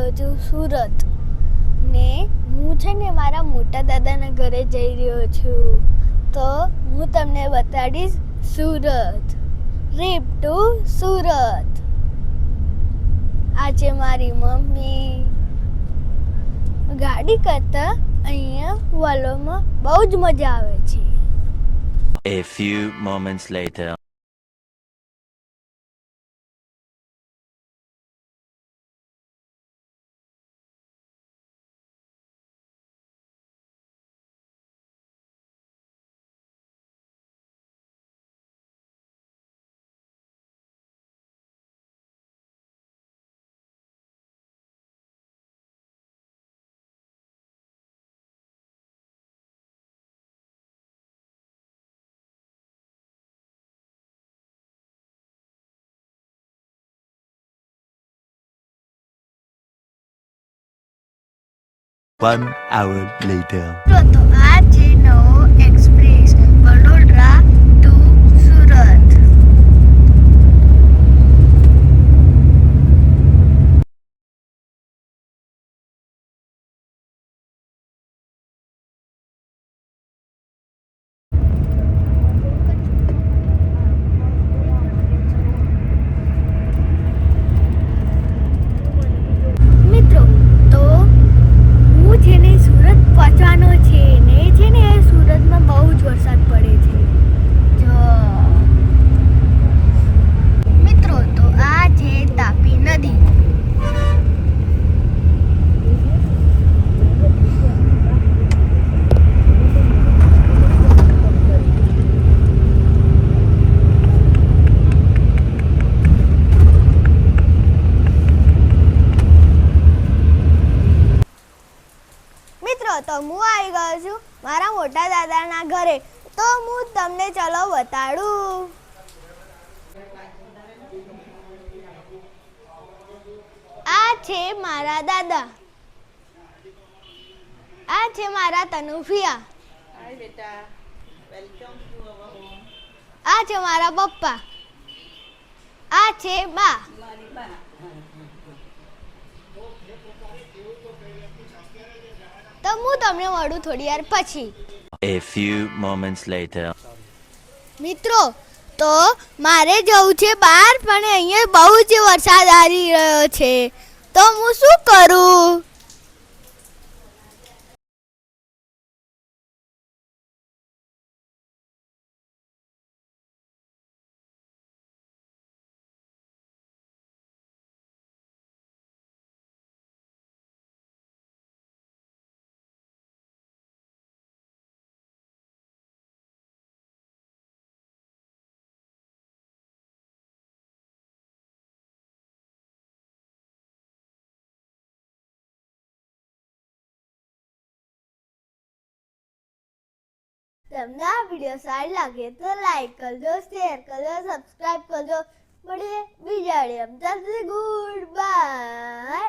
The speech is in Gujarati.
રહ્યો છું સુરત ને હું છે ને મારા મોટા દાદાના ઘરે જઈ રહ્યો છું. તો હું તમને બતાડીશ સુરત. Trip to Surat. આ છે મારી મમ્મી. ગાડી કરતા અહીંયા વલોમાં બહુ જ મજા આવે છે. A few moments later. One hour later. તો આ છે નવો એક્સપ્રેસ વડોદરા ટુ સુરત. મિત્રો તો હું છે ને સુરત પહોંચવાનો છે ને છે ને સુરતમાં બહુ જ વરસાદ પડે છે. જો મિત્રો તો આ છે તાપી નદી. તો હું આવી ગયો છું મારા મોટા દાદાના ઘરે. તો હું તમને ચલો બતાડું. આ છે મારા દાદા. આ છે મારા તનુફિયા. હાય બેટા, વેલકમ ટુ અવર હોમ. આ છે મારા પપ્પા. આ છે બા. મારી બા. તો હું તમને મળું થોડી વાર પછી. A few moments later. મિત્રો તો મારે જવું છે બહાર, પણ અહીંયા બહુ જ વરસાદ આવી રહ્યો છે. તો હું શું કરું? તમને આ વિડીયો સારી લાગે તો લાઈક કરજો, શેર કરજો, સબસ્ક્રાઇબ કરજો. મળીએ બીજા વિડીયોમાં. Good bye.